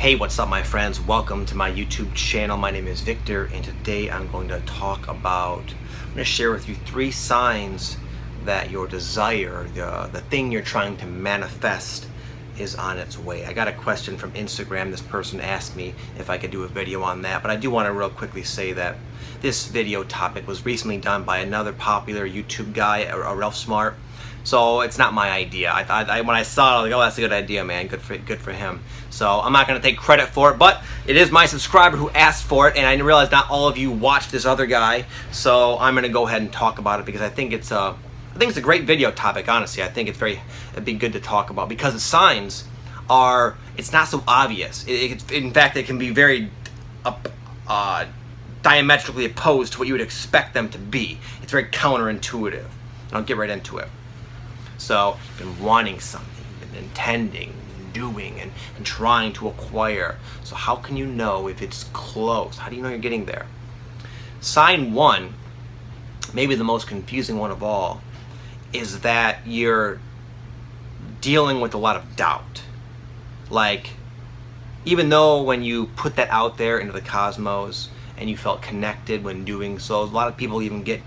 Hey, what's up my friends? Welcome to my YouTube channel. My name is Victor and today I'm going to I'm going to share with you 3 signs that your desire, the thing you're trying to manifest is on its way. I got a question from Instagram. This person asked me if I could do a video on that, but I do want to real quickly say that this video topic was recently done by another popular YouTube guy, Ralph Smart. So it's not my idea. When I saw it, I was like, oh, that's a good idea, man. Good for him. So I'm not going to take credit for it, but it is my subscriber who asked for it, and I realized not all of you watched this other guy. So I'm going to go ahead and talk about it because I think it's a great video topic. Honestly, I think it'd be good to talk about because the signs it's not so obvious. In fact, it can be very diametrically opposed to what you would expect them to be. It's very counterintuitive. And I'll get right into it. So you've been wanting something, you've been intending, doing, and trying to acquire. So how can you know if it's close? How do you know you're getting there? Sign 1, maybe the most confusing one of all, is that you're dealing with a lot of doubt. Like, even though when you put that out there into the cosmos and you felt connected when doing so, a lot of people even get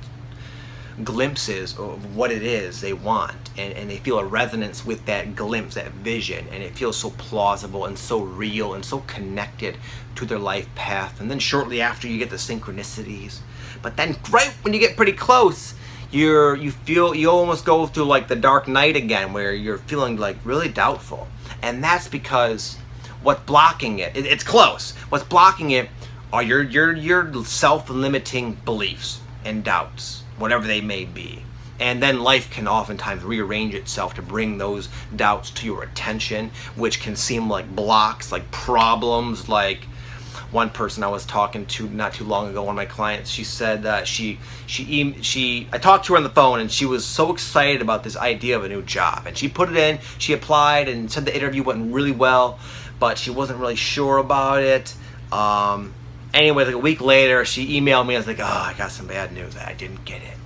glimpses of what it is they want, and they feel a resonance with that glimpse, that vision, and it feels so plausible and so real and so connected to their life path. And then shortly after you get the synchronicities, but then right when you get pretty close, you almost go through like the dark night again, where you're feeling like really doubtful. And that's because what's blocking it's close. What's blocking it are your self-limiting beliefs and doubts, whatever they may be. And then life can oftentimes rearrange itself to bring those doubts to your attention, which can seem like blocks, like problems. Like one person I was talking to not too long ago, one of my clients, she said that I talked to her on the phone and she was so excited about this idea of a new job, and she put it in, she applied and said the interview went really well, but she wasn't really sure about it. Anyway, like a week later, she emailed me. I was like, oh, I got some bad news. I didn't get it.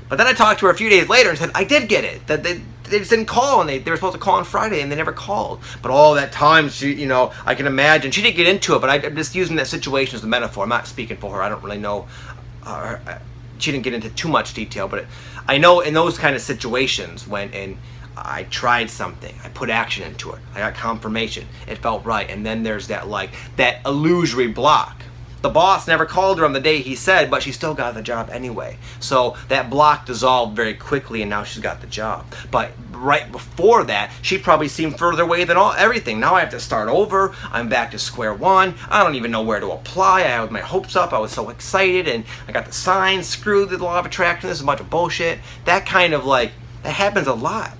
But then I talked to her a few days later and said, I did get it. That they just didn't call, and they were supposed to call on Friday, and they never called. But all that time, she, I can imagine. She didn't get into it, but I'm just using that situation as a metaphor. I'm not speaking for her. I don't really know. She didn't get into too much detail, but I know in those kind of situations when I tried something, I put action into it, I got confirmation, it felt right, and then there's that illusory block. The boss never called her on the day he said, but she still got the job anyway. So that block dissolved very quickly, and now she's got the job. But right before that, she probably seemed further away than everything. Now I have to start over. I'm back to square one. I don't even know where to apply. I had my hopes up. I was so excited, and I got the signs screwed. The law of attraction. This is a bunch of bullshit. That kind of that happens a lot.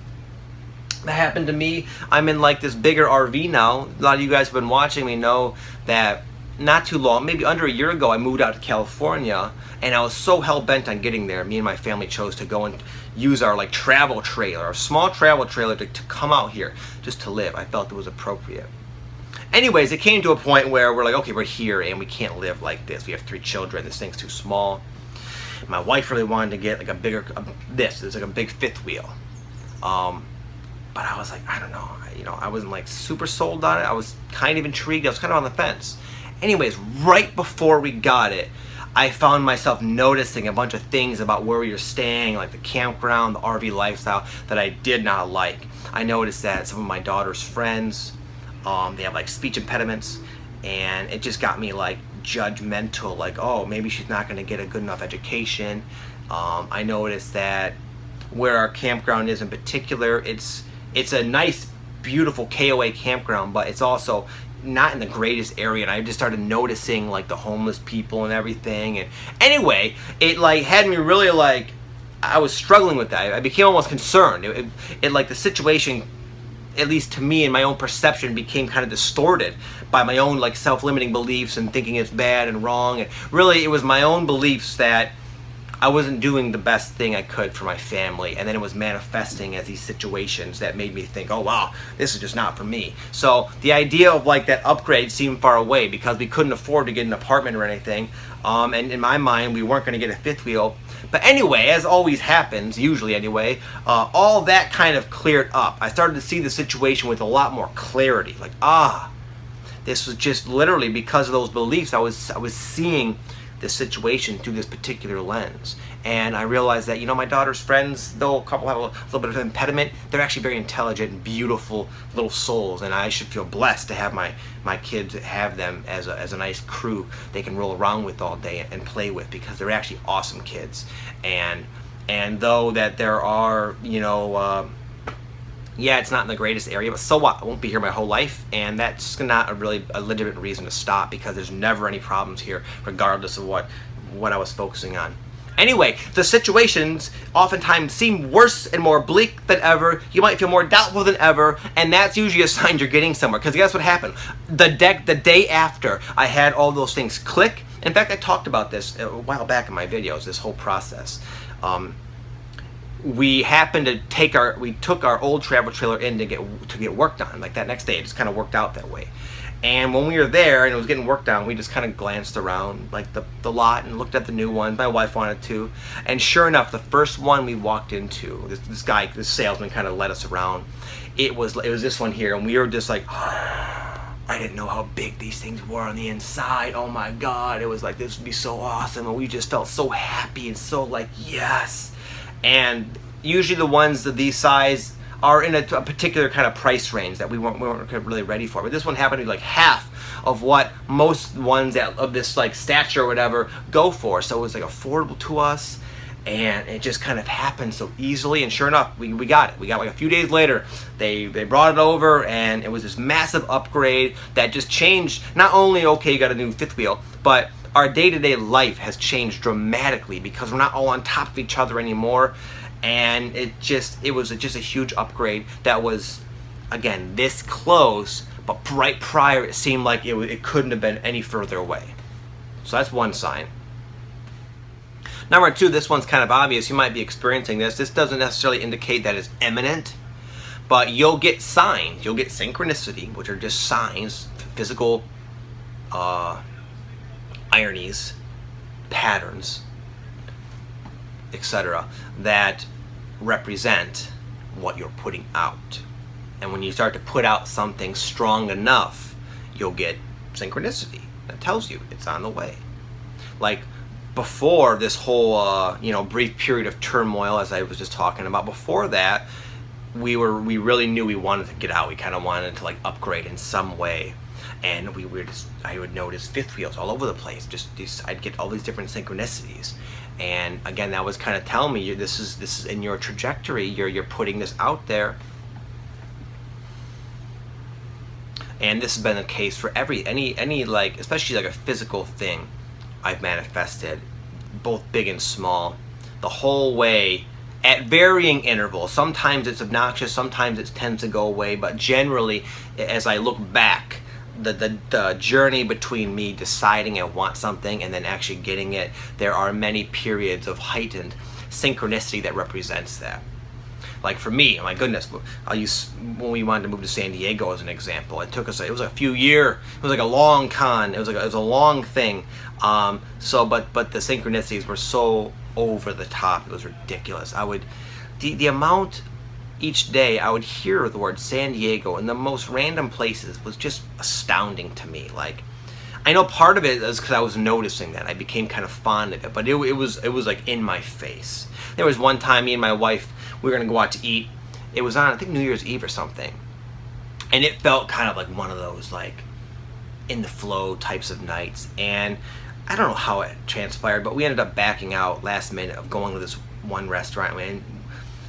That happened to me. I'm in this bigger RV now. A lot of you guys have been watching me know that not too long, maybe under a year ago, I moved out to California, and I was so hell-bent on getting there. Me and my family chose to go and use our travel trailer, our small travel trailer, to come out here just to live. I felt it was appropriate. Anyways, it came to a point where we're like, okay, we're here and we can't live like this. We have 3 children. This thing's too small. My wife really wanted to get a bigger, it's like a big 5th wheel. But I was like, I don't know. I wasn't super sold on it. I was kind of intrigued. I was kind of on the fence. Anyways, right before we got it, I found myself noticing a bunch of things about where we were staying, like the campground, the RV lifestyle, that I did not like. I noticed that some of my daughter's friends, they have speech impediments, and it just got me judgmental, oh, maybe she's not going to get a good enough education. I noticed that where our campground is in particular, it's a nice, beautiful KOA campground, but it's also not in the greatest area, and I just started noticing the homeless people and everything. And anyway, it had me really I was struggling with that. I became almost concerned. The situation, at least to me in my own perception, became kind of distorted by my own self-limiting beliefs and thinking it's bad and wrong. And really, it was my own beliefs that I wasn't doing the best thing I could for my family, and then it was manifesting as these situations that made me think, oh wow, this is just not for me. So the idea of that upgrade seemed far away because we couldn't afford to get an apartment or anything, and in my mind we weren't going to get a 5th wheel. But anyway, as always happens, usually anyway, all that kind of cleared up. I started to see the situation with a lot more clarity, This was just literally because of those beliefs. I was seeing this situation through this particular lens, and I realized that, you know, my daughter's friends, though a couple have a little bit of an impediment, they're actually very intelligent and beautiful little souls, and I should feel blessed to have my kids have them as a nice crew they can roll around with all day and play with, because they're actually awesome kids. And though that there are, you know, yeah, it's not in the greatest area, but so what? I won't be here my whole life, and that's not a legitimate reason to stop, because there's never any problems here, regardless of what I was focusing on. Anyway, the situations oftentimes seem worse and more bleak than ever. You might feel more doubtful than ever, and that's usually a sign you're getting somewhere. Because guess what happened? The day after I had all those things click. In fact, I talked about this a while back in my videos, this whole process. We happened to we took our old travel trailer in to get worked on, like that next day. It just kind of worked out that way. And when we were there and it was getting worked on, we just kind of glanced around like the lot and looked at the new ones. My wife wanted to, and sure enough, the first one we walked into, this salesman kind of led us around. It was this one here, and we were just like, I didn't know how big these things were on the inside. Oh my God, it was like, this would be so awesome, and we just felt so happy and so like, yes. And usually the ones of these size are in a particular kind of price range that we weren't really ready for. But this one happened to be like half of what most ones of this like stature or whatever go for. So it was like affordable to us, and it just kind of happened so easily. And sure enough, we got it. We got like a few days later, they brought it over, and it was this massive upgrade that just changed. Not only, okay, you got a new fifth wheel, but our day-to-day life has changed dramatically, because we're not all on top of each other anymore. And it was just a huge upgrade that was, again, this close, but right prior it seemed like it couldn't have been any further away. So that's one sign. Number two, this one's kind of obvious. You might be experiencing this. This doesn't necessarily indicate that it's imminent, but you'll get signs. You'll get synchronicity, which are just signs, physical ironies, patterns, etc., that represent what you're putting out. And when you start to put out something strong enough, you'll get synchronicity that tells you it's on the way. Like before this whole brief period of turmoil, as I was just talking about, before that, we really knew we wanted to get out. We kind of wanted to like upgrade in some way. And I would notice fifth wheels all over the place. I'd get all these different synchronicities, and again, that was kind of telling me this is in your trajectory. You're putting this out there, and this has been the case for any like, especially like a physical thing I've manifested, both big and small, the whole way at varying intervals. Sometimes it's obnoxious, sometimes it tends to go away, but generally, as I look back, the journey between me deciding I want something and then actually getting it, there are many periods of heightened synchronicity that represents that. Like for me, my goodness, I'll use when we wanted to move to San Diego as an example. It took us, it was a few years, it was like a long con, it was a long thing. But the synchronicities were so over the top, it was ridiculous. The amount each day I would hear the word San Diego in the most random places was just astounding to me. Like, I know part of it is because I was noticing that. I became kind of fond of it, but it was like in my face. There was one time me and my wife, we were gonna go out to eat. It was on, I think, New Year's Eve or something, and it felt kind of like one of those like in the flow types of nights. And I don't know how it transpired, but we ended up backing out last minute of going to this one restaurant, and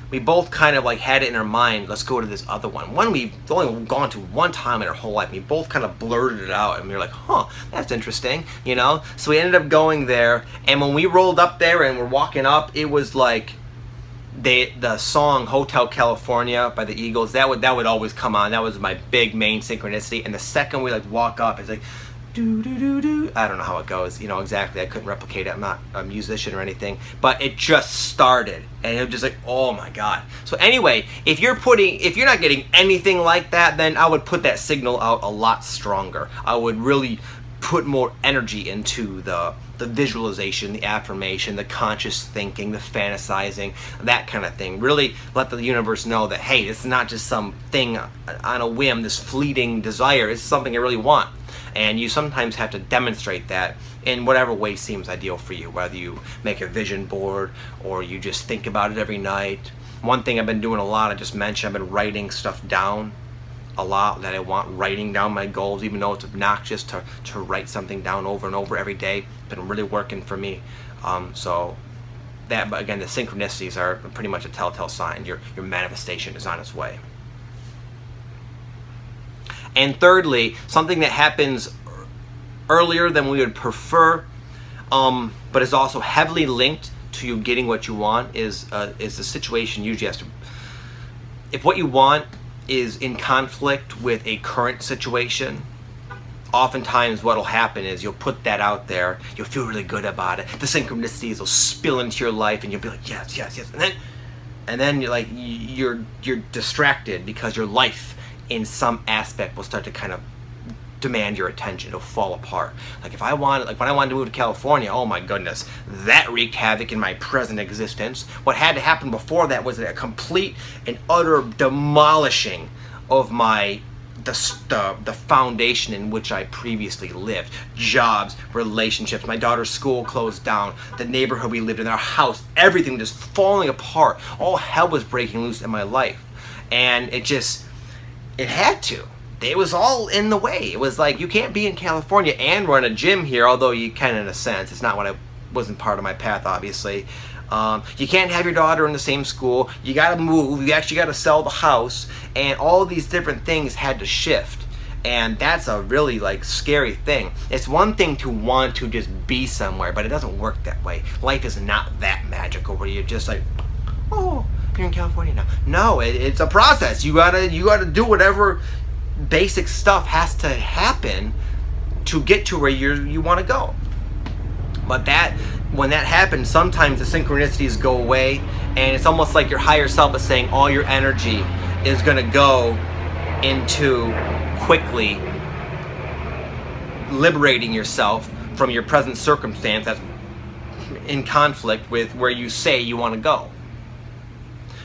we both kind of like had it in our mind, let's go to this other one. One we've only gone to one time in our whole life. We both kind of blurted it out, and we were like, huh, that's interesting, you know? So we ended up going there, and when we rolled up there and we're walking up, it was like the song Hotel California by the Eagles, that would always come on. That was my big main synchronicity. And the second we like walk up, it's like do do do do. I don't know how it goes, you know, exactly. I couldn't replicate it. I'm not a musician or anything, but it just started, and it was just like, oh my God. So anyway, if you're not getting anything like that, then I would put that signal out a lot stronger. I would really put more energy into the visualization, the affirmation, the conscious thinking, the fantasizing, that kind of thing. Really let the universe know that, hey, it's not just some thing on a whim, this fleeting desire. It's something I really want. And you sometimes have to demonstrate that in whatever way seems ideal for you, whether you make a vision board or you just think about it every night. One thing I've been doing a lot, I just mentioned, I've been writing stuff down a lot that I want, writing down my goals, even though it's obnoxious to write something down over and over every day. It's been really working for me. So that, but again, the synchronicities are pretty much a telltale sign. Your manifestation is on its way. And thirdly, something that happens earlier than we would prefer, but is also heavily linked to you getting what you want, is the situation usually has to, if what you want is in conflict with a current situation, oftentimes what'll happen is you'll put that out there, you'll feel really good about it, the synchronicities will spill into your life and you'll be like, yes, yes, yes, and then you're like, you're distracted because your life in some aspect will start to kind of demand your attention. It'll fall apart. Like when I wanted to move to California, oh my goodness, that wreaked havoc in my present existence. What had to happen before that was a complete and utter demolishing of the foundation in which I previously lived. Jobs, relationships, my daughter's school closed down, the neighborhood we lived in, our house, everything just falling apart. All hell was breaking loose in my life. And it had to. It was all in the way. It was like, you can't be in California and run a gym here, although you can in a sense. It's not wasn't part of my path, obviously. You can't have your daughter in the same school. You gotta move. You actually gotta sell the house. And all of these different things had to shift. And that's a really scary thing. It's one thing to want to just be somewhere, but it doesn't work that way. Life is not that magical where you're just like, oh, you're in California now. No, it's a process. You gotta do whatever basic stuff has to happen to get to where you want to go. But when that happens, sometimes the synchronicities go away, and it's almost like your higher self is saying all your energy is going to go into quickly liberating yourself from your present circumstance that's in conflict with where you say you want to go.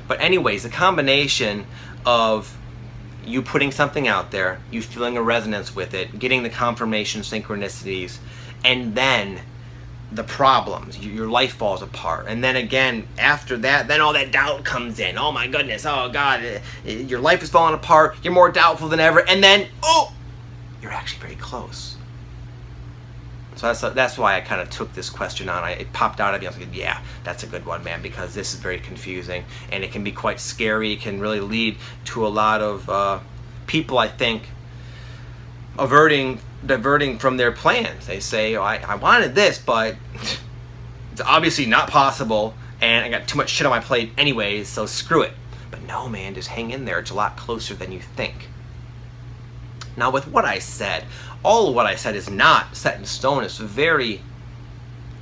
But anyways, the combination of you putting something out there, you feeling a resonance with it, getting the confirmation synchronicities, and then the problems, your life falls apart. And then again, after that, then all that doubt comes in. Oh my goodness, oh God, your life is falling apart, you're more doubtful than ever, and then, oh, you're actually very close. So that's why I kind of took this question on. It popped out at me. I was like, yeah, that's a good one, man, because this is very confusing and it can be quite scary. It can really lead to a lot of people, I think, diverting from their plans. They say, oh, I wanted this, but it's obviously not possible, and I got too much shit on my plate anyways, so screw it. But no, man, just hang in there. It's a lot closer than you think. Now, with what I said, all of what I said is not set in stone. It's a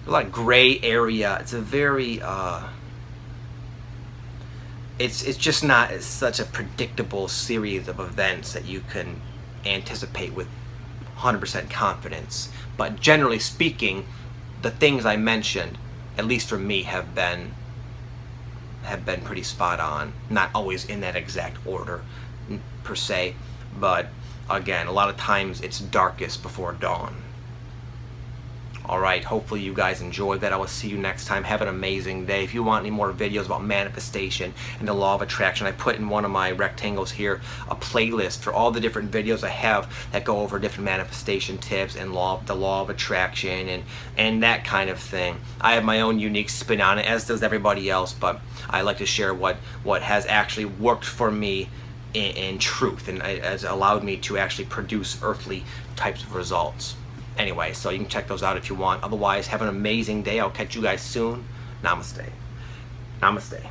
lot of gray area. It's a very, it's just not such a predictable series of events that you can anticipate with 100% confidence. But generally speaking, the things I mentioned, at least for me, have been pretty spot on. Not always in that exact order, per se, but again, a lot of times it's darkest before dawn. Alright, hopefully you guys enjoyed that. I will see you next time. Have an amazing day. If you want any more videos about manifestation and the law of attraction, I put in one of my rectangles here a playlist for all the different videos I have that go over different manifestation tips and the law of attraction and that kind of thing. I have my own unique spin on it, as does everybody else, but I like to share what has actually worked for me in truth, and it has allowed me to actually produce earthly types of results. Anyway, so you can check those out if you want. Otherwise, have an amazing day. I'll catch you guys soon. Namaste. Namaste.